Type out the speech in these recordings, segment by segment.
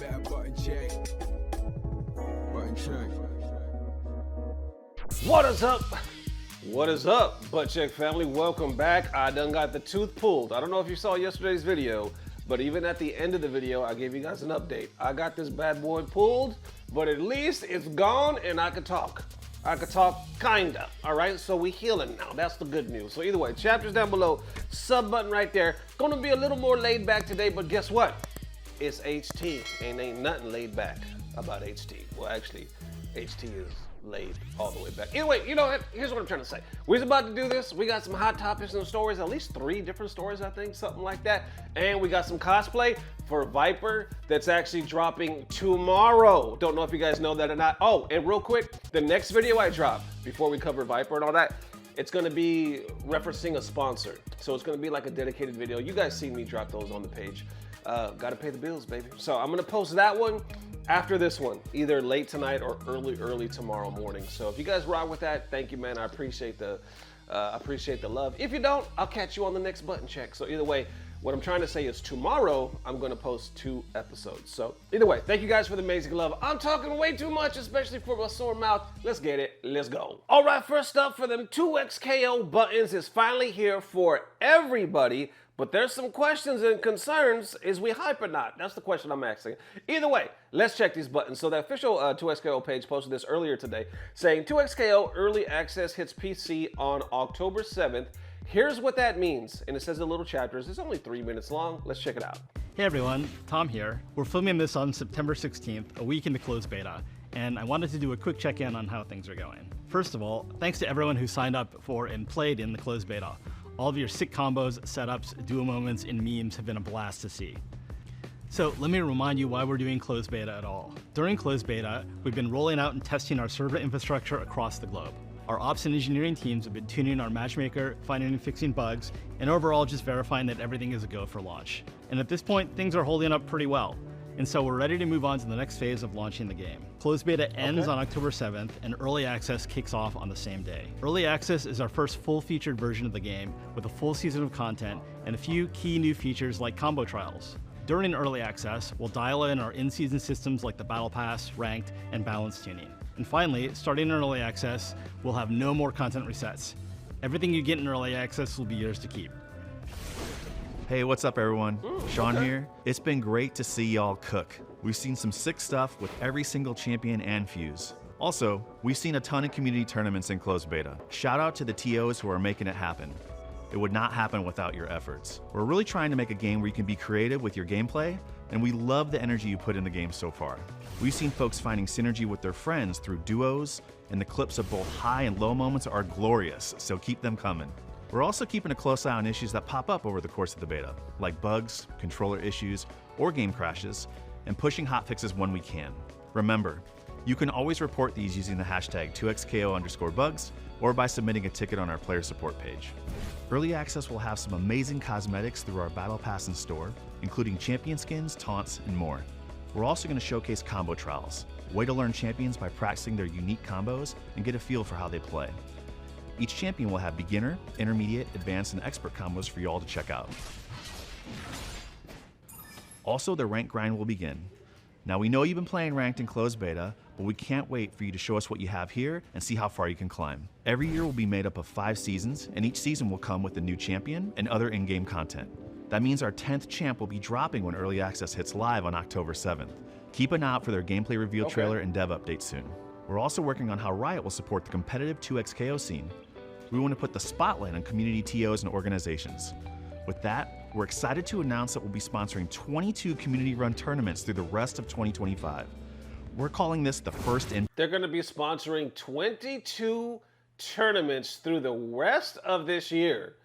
better button check. Button check. What is up? What is up, Butt Check family? Welcome back. I done got the tooth pulled. I don't know if you saw yesterday's video, but even at the end of the video, I gave you guys an update. I got this bad boy pulled, but at least it's gone and I could talk. I could talk kinda, all right? So we healing now, that's the good news. So either way, chapters down below, sub button right there. Gonna be a little more laid back today, but guess what? It's HT, and ain't nothing laid back about HT. Well, actually, HT is laid all the way back. Anyway, you know what? Here's what I'm trying to say. We're about to do this. We got some hot topics and stories, at least 3 different stories, I think, something like that. And we got some cosplay for Viper that's actually dropping tomorrow. Don't know if you guys know that or not. Oh, and real quick, the next video I drop, before we cover Viper and all that, it's gonna be referencing a sponsor. So it's gonna be like a dedicated video. You guys see me drop those on the page. Gotta pay the bills, baby. So I'm gonna post that one after this one, either late tonight or early tomorrow morning. So if you guys rock with that, thank you, man. I appreciate the love. If you don't, I'll catch you on the next button check. So either way, what I'm trying to say is tomorrow I'm gonna post 2 episodes. So either way, thank you guys for the amazing love. I'm talking way too much, especially for a sore mouth. Let's get it, let's go. All right, first up for them 2XKO buttons is finally here for everybody. But there's some questions and concerns. Is we hype or not? That's the question I'm asking. Either way, let's check these buttons. So the official 2XKO page posted this earlier today saying 2XKO early access hits PC on October 7th. Here's what that means. And it says in little chapters. It's only 3 minutes long. Let's check it out. Hey everyone, Tom here. We're filming this on September 16th, a week into closed beta, and I wanted to do a quick check-in on how things are going. First of all, thanks to everyone who signed up for and played in the closed beta. All of your sick combos, setups, duo moments, and memes have been a blast to see. So let me remind you why we're doing closed beta at all. During closed beta, we've been rolling out and testing our server infrastructure across the globe. Our ops and engineering teams have been tuning our matchmaker, finding and fixing bugs, and overall just verifying that everything is a go for launch. And at this point, things are holding up pretty well. And so we're ready to move on to the next phase of launching the game. Closed beta ends on October 7th, and early access kicks off on the same day. Early access is our first full-featured version of the game with a full season of content and a few key new features like combo trials. During early access, we'll dial in our in-season systems like the Battle Pass, Ranked, and Balance tuning. And finally, starting in early access, we'll have no more content resets. Everything you get in early access will be yours to keep. Hey, what's up everyone? Sean here. It's been great to see y'all cook. We've seen some sick stuff with every single champion and fuse. Also, we've seen a ton of community tournaments in closed beta. Shout out to the TOs who are making it happen. It would not happen without your efforts. We're really trying to make a game where you can be creative with your gameplay, and we love the energy you put in the game so far. We've seen folks finding synergy with their friends through duos, and the clips of both high and low moments are glorious, so keep them coming. We're also keeping a close eye on issues that pop up over the course of the beta, like bugs, controller issues, or game crashes, and pushing hotfixes when we can. Remember, you can always report these using the hashtag 2XKO_bugs or by submitting a ticket on our player support page. Early access will have some amazing cosmetics through our Battle Pass and store, including champion skins, taunts, and more. We're also going to showcase combo trials, a way to learn champions by practicing their unique combos and get a feel for how they play. Each champion will have beginner, intermediate, advanced, and expert combos for y'all to check out. Also, the rank grind will begin. Now we know you've been playing ranked in closed beta, but we can't wait for you to show us what you have here and see how far you can climb. Every year will be made up of 5 seasons, and each season will come with a new champion and other in-game content. That means our 10th champ will be dropping when early access hits live on October 7th. Keep an eye out for their gameplay reveal trailer and dev update soon. We're also working on how Riot will support the competitive 2XKO scene. We want to put the spotlight on community TOs and organizations. With that, we're excited to announce that we'll be sponsoring 22 community-run tournaments through the rest of 2025. We're calling this the first in. They're going to be sponsoring 22 tournaments through the rest of this year.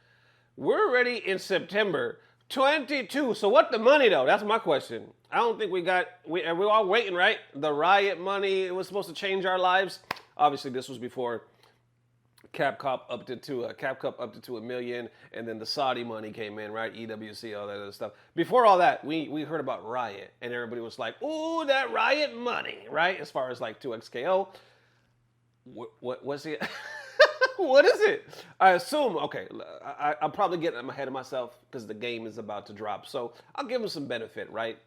We're already in September. 22. So what the money though? That's my question. I don't think we're all waiting, right? The Riot money, it was supposed to change our lives. Obviously, this was before Cap Cup up to $1 million, and then the Saudi money came in, right? EWC, all that other stuff. Before all that, we heard about Riot, and everybody was like, "Ooh, that Riot money," right? As far as like 2XKO, what was it? What is it? I assume, okay, I'm probably getting ahead of myself because the game is about to drop, so I'll give them some benefit, right?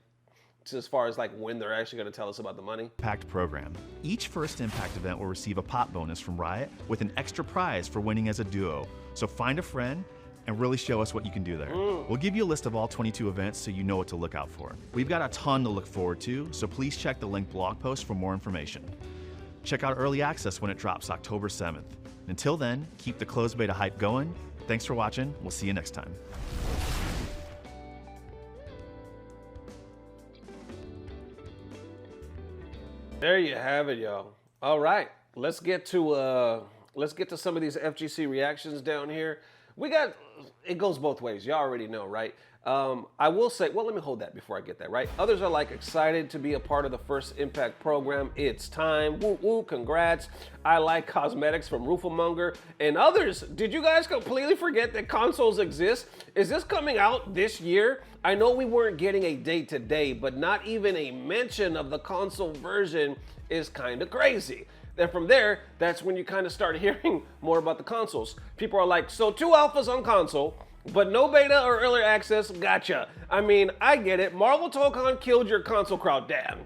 as far as like when they're actually going to tell us about the money? Impact program. Each First Impact event will receive a pot bonus from Riot with an extra prize for winning as a duo. So find a friend and really show us what you can do there. We'll give you a list of all 22 events so you know what to look out for. We've got a ton to look forward to, so please check the link blog post for more information. Check out Early Access when it drops October 7th. Until then, keep the closed beta hype going. Thanks for watching. We'll see you next time. There you have it, y'all. All right, let's get to some of these FGC reactions down here. It goes both ways. Y'all already know, right? I will say, well, let me hold that before I get that, right? Others are like excited to be a part of the First Impact program. It's time. Woo woo, congrats. I like cosmetics from Roofamonger. And others, did you guys completely forget that consoles exist? Is this coming out this year? I know we weren't getting a date today, but not even a mention of the console version is kind of crazy. Then from there, that's when you kind of start hearing more about the consoles. People are like, so 2 alphas on console, but no beta or early access, gotcha. I mean, I get it. Marvel Tokon killed your console crowd, damn.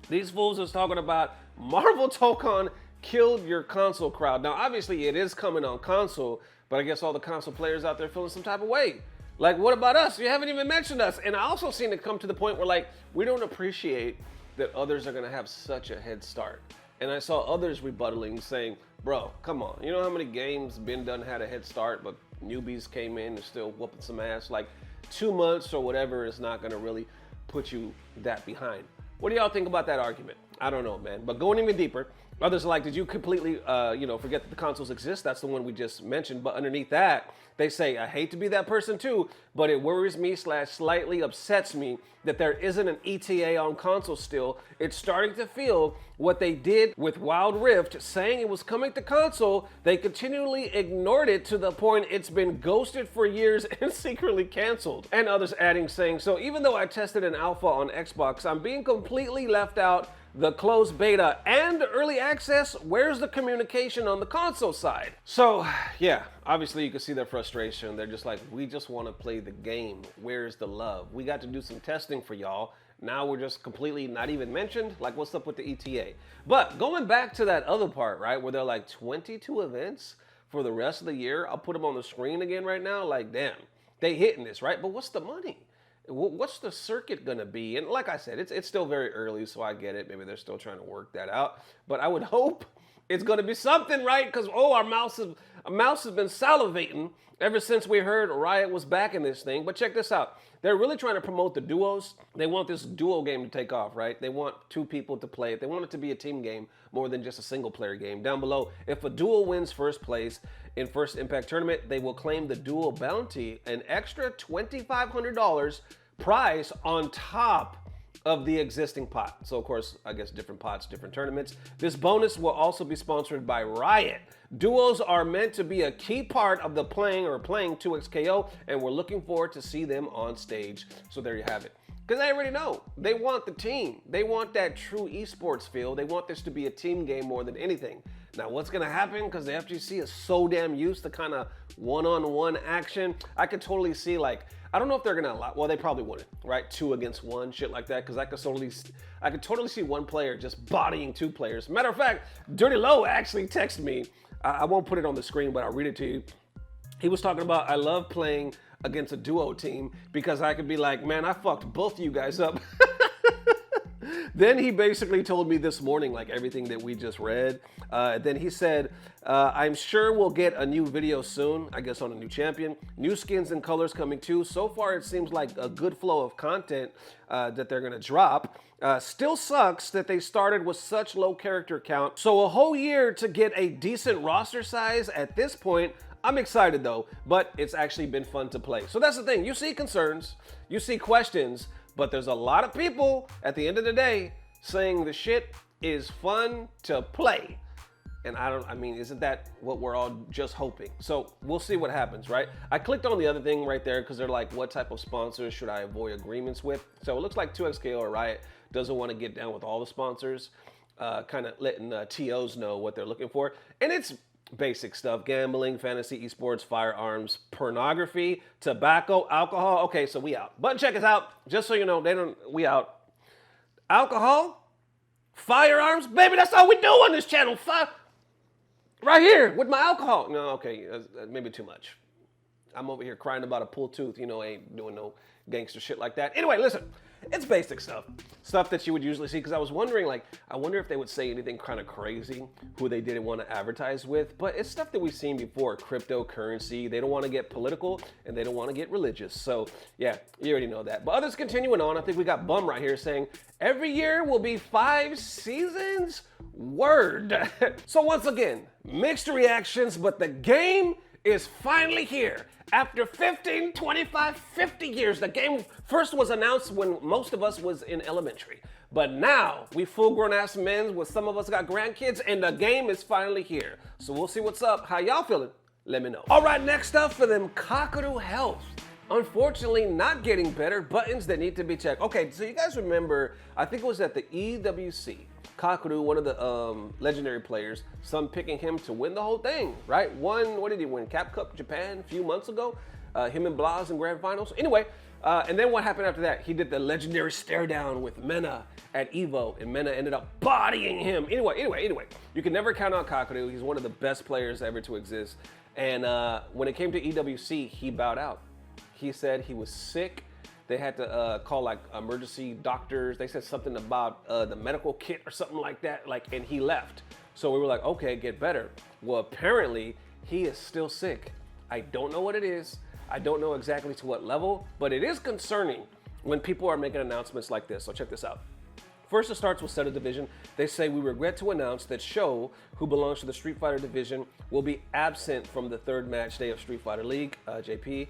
These fools is talking about Marvel Tokon killed your console crowd. Now, obviously, it is coming on console, but I guess all the console players out there feeling some type of way. Like, what about us? You haven't even mentioned us. And I also seen it come to the point where, like, we don't appreciate that others are going to have such a head start. And I saw others rebuttaling, saying, bro, come on. You know how many games been done had a head start, but newbies came in and still whooping some ass? Like 2 months or whatever is not going to really put you that behind. What do y'all think about that argument? I don't know, man. But going even deeper, others are like, did you completely, forget that the consoles exist? That's the one we just mentioned. But underneath that, they say, I hate to be that person too, but it worries me / slightly upsets me that there isn't an ETA on console still. It's starting to feel what they did with Wild Rift, saying it was coming to console. They continually ignored it to the point it's been ghosted for years and secretly canceled. And others adding, saying, so even though I tested an alpha on Xbox, I'm being completely left out. The closed beta and early access, where's the communication on the console side? So yeah, obviously you can see their frustration. They're just like, we just want to play the game. Where's the love? We got to do some testing for y'all. Now we're just completely not even mentioned. Like, what's up with the ETA? But going back to that other part, right, where they're like 22 events for the rest of the year. I'll put them on the screen again right now. Like, damn, they hitting this, right? But what's the money? What's the circuit gonna be? And like I said, it's still very early, so I get it. Maybe they're still trying to work that out. But I would hope it's gonna be something, right? Because our mouse has been salivating ever since we heard Riot was back in this thing. But check this out. They're really trying to promote the duos. They want this duo game to take off, right? They want 2 people to play it. They want it to be a team game more than just a single player game. Down below, if a duo wins first place in First Impact Tournament, they will claim the duo bounty, an extra $2,500 prize on top of the existing pot. So of course, I guess different pots, different tournaments. This bonus will also be sponsored by Riot. Duos are meant to be a key part of the playing 2XKO, and we're looking forward to see them on stage. So there you have it. Because they already know, they want the team. They want that true esports feel. They want this to be a team game more than anything. Now, what's gonna happen? Because the FGC is so damn used to kind of one-on-one action. I could totally see, like, I don't know if they're gonna allow, well, they probably wouldn't, right? 2 against 1, shit like that, because I could totally see one player just bodying 2 players. Matter of fact, Dirty Low actually texted me. I won't put it on the screen, but I'll read it to you. He was talking about, I love playing against a duo team because I could be like, man, I fucked both of you guys up. Then he basically told me this morning, like everything that we just read. Then he said, I'm sure we'll get a new video soon, I guess on a new champion. New skins and colors coming too. So far, it seems like a good flow of content that they're gonna drop. Still sucks that they started with such low character count. So a whole year to get a decent roster size at this point. I'm excited though, but it's actually been fun to play. So that's the thing, you see concerns, you see questions, but there's a lot of people at the end of the day saying the shit is fun to play. And I mean, isn't that what we're all just hoping? So we'll see what happens, right? I clicked on the other thing right there because they're like, what type of sponsors should I avoid agreements with? So it looks like 2XKO or Riot doesn't want to get down with all the sponsors, kind of letting TOs know what they're looking for. And it's basic stuff: gambling, fantasy, esports, firearms, pornography, tobacco, alcohol. Okay, so we out. But check us out. Just so you know, we out. alcohol, firearms. Baby, that's all we do on this channel. Right here with my alcohol. No, okay, maybe too much. I'm over here crying about a pulled tooth, you know, ain't doing no gangster shit like that. Anyway, listen, it's basic stuff. Stuff that you would usually see, because I was wondering, like, I wonder if they would say anything kind of crazy, who they didn't want to advertise with, but it's stuff that we've seen before, cryptocurrency. They don't want to get political, and they don't want to get religious. So, yeah, you already know that. But others continuing on, I think we got Bum right here saying, every year will be 5 seasons? Word. So once again, mixed reactions, but the game is finally here. After 15, 25, 50 years, the game first was announced when most of us was in elementary. But now, we full-grown ass men, with some of us got grandkids, and the game is finally here. So we'll see what's up. How y'all feeling? Let me know. All right, next up for them, Kakeru health. Unfortunately, not getting better, buttons that need to be checked. Okay, so you guys remember, I think it was at the EWC, Kakeru, one of the legendary players, some picking him to win the whole thing, right? What did he win? Cap Cup Japan a few months ago? Him and Blas in grand finals. Anyway, and then what happened after that? He did the legendary stare down with Mena at Evo, and Mena ended up bodying him. Anyway, you can never count out Kakeru. He's one of the best players ever to exist. And when it came to EWC, he bowed out. He said he was sick. They had to call like emergency doctors. They said something about the medical kit or something like that, and he left. So we were like, okay, get better. Well, apparently he is still sick. I don't know what it is. I don't know exactly to what level, but it is concerning when people are making announcements like this. So check this out. First, it starts with Zeta Division. They say, we regret to announce that Sho, who belongs to the Street Fighter division, will be absent from the 3rd match day of Street Fighter League, JP,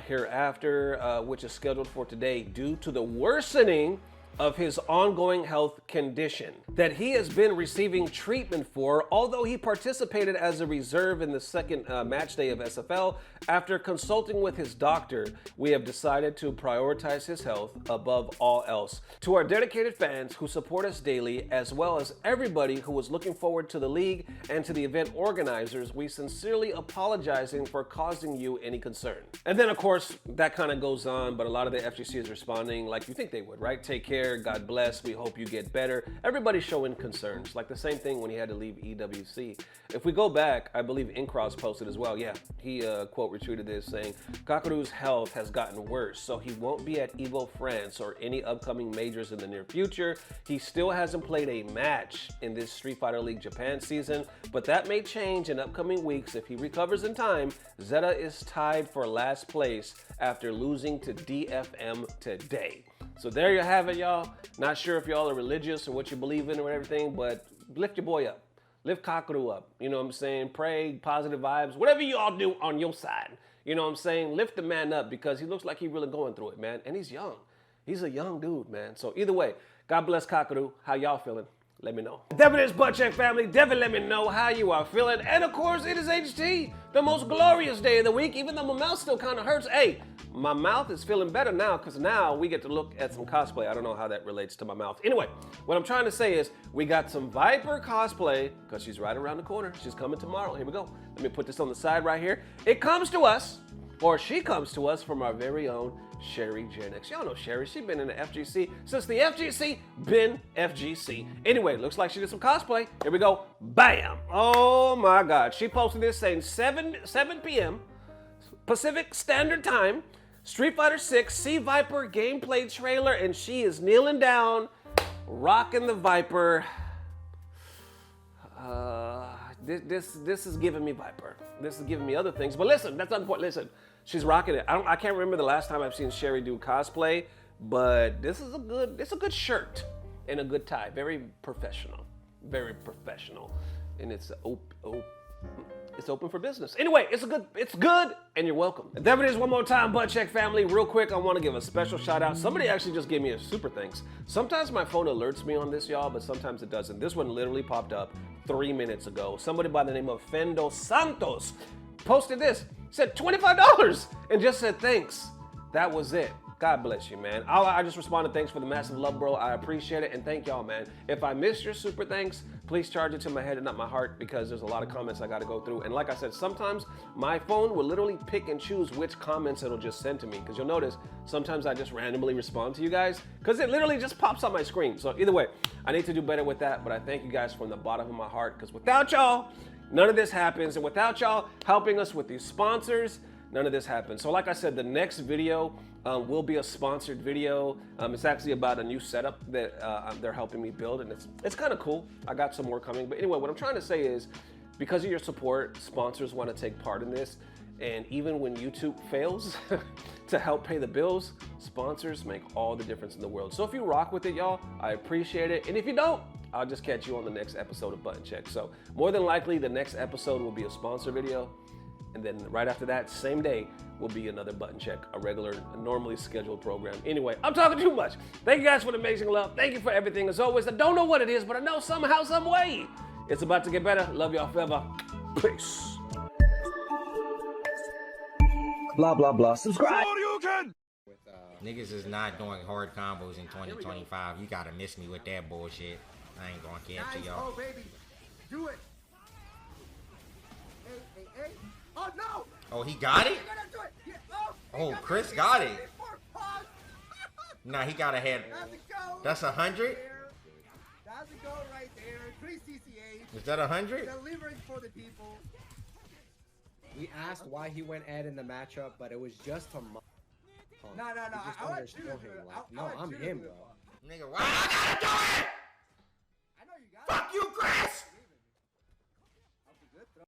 hereafter, which is scheduled for today due to the worsening of his ongoing health condition that he has been receiving treatment for, although he participated as a reserve in the 2nd match day of SFL. After consulting with his doctor, we have decided to prioritize his health above all else. To our dedicated fans who support us daily, as well as everybody who was looking forward to the league and to the event organizers, we sincerely apologizing for causing you any concern. And then of course, that kind of goes on, but a lot of the FGC is responding like you think they would, right? Take care. God bless. We hope you get better. Everybody's showing concerns. Like the same thing when he had to leave EWC. If we go back, I believe Incross posted as well. Yeah, he quote retweeted this saying, Kakeru's health has gotten worse, so he won't be at Evo France or any upcoming majors in the near future. He still hasn't played a match in this Street Fighter League Japan season, but that may change in upcoming weeks if he recovers in time. Zeta is tied for last place after losing to DFM today. So there you have it, y'all. Not sure if y'all are religious or what you believe in or everything, but lift your boy up. Lift Kakeru up. You know what I'm saying? Pray, positive vibes, whatever you all do on your side. You know what I'm saying? Lift the man up because he looks like he's really going through it, man. And he's young. He's a young dude, man. So either way, God bless Kakeru. How y'all feeling? Let me know. Devin is Butt Check family. Devin, let me know how you are feeling. And of course, it is HT, the most glorious day of the week, even though my mouth still kind of hurts. Hey, my mouth is feeling better now because now we get to look at some cosplay. I don't know how that relates to my mouth. Anyway, what I'm trying to say is we got some Viper cosplay because she's right around the corner. She's coming tomorrow. Here we go. Let me put this on the side right here. It comes to us, or she comes to us from our very own Sherry Jenix. Y'all know Sherry. She's been in the FGC since the FGC been FGC. Anyway, looks like she did some cosplay. Here we go. Bam. Oh my God. She posted this saying 7 p.m. Pacific Standard Time. Street Fighter 6 Sea Viper gameplay trailer, and she is kneeling down, rocking the Viper. This is giving me Viper. This is giving me other things, but listen, that's not important. Listen, she's rocking it. I can't remember the last time I've seen Sherry do cosplay, but this is a good shirt and a good tie. Very professional, and it's open for business. Anyway, it's good, and you're welcome. And there it is one more time, Butt Check family. Real quick, I want to give a special shout out. Somebody actually just gave me a super thanks. Sometimes my phone alerts me on this, y'all, but sometimes it doesn't. This one literally popped up 3 minutes ago. Somebody by the name of Fendo Santos posted this, said $25, and just said thanks. That was it. God bless you, man. I just responded, thanks for the massive love, bro. I appreciate it, and thank y'all, man. If I missed your super thanks, please charge it to my head and not my heart, because there's a lot of comments I gotta go through. And like I said, sometimes my phone will literally pick and choose which comments it'll just send to me, because you'll notice sometimes I just randomly respond to you guys, because it literally just pops on my screen. So either way, I need to do better with that, but I thank you guys from the bottom of my heart, because without y'all, none of this happens, and without y'all helping us with these sponsors, none of this happens. So like I said, the next video will be a sponsored video. It's actually about a new setup that they're helping me build, and it's kind of cool. I got some more coming. But anyway, what I'm trying to say is, because of your support, sponsors want to take part in this. And even when YouTube fails to help pay the bills, sponsors make all the difference in the world. So if you rock with it, y'all, I appreciate it. And if you don't, I'll just catch you on the next episode of Button Check. So more than likely, the next episode will be a sponsor video. And then right after that, same day, will be another Button Check, a regular, normally scheduled program. Anyway, I'm talking too much. Thank you guys for the amazing love. Thank you for everything. As always, I don't know what it is, but I know somehow, some way, it's about to get better. Love y'all forever. Peace. Blah, blah, blah. Subscribe. Niggas is not doing hard combos in 2025. You gotta miss me with that bullshit. I ain't gonna capture y'all. Oh, baby. Do it. Hey. Oh, no. Oh, he got it? Do it. Yeah. Oh, Chris got it. Nah, he got a head. That's 100? That's a goal right there. 3 CCA. Is that 100? Delivering for the people. We asked why he went Ed in the matchup, but it was just to mock Punk. No. We just I want understood you to him. do it. Like, I no, want I'm you to him, do bro. it. Nigga, why I gotta do it? I know you got it. Fuck you, Chris!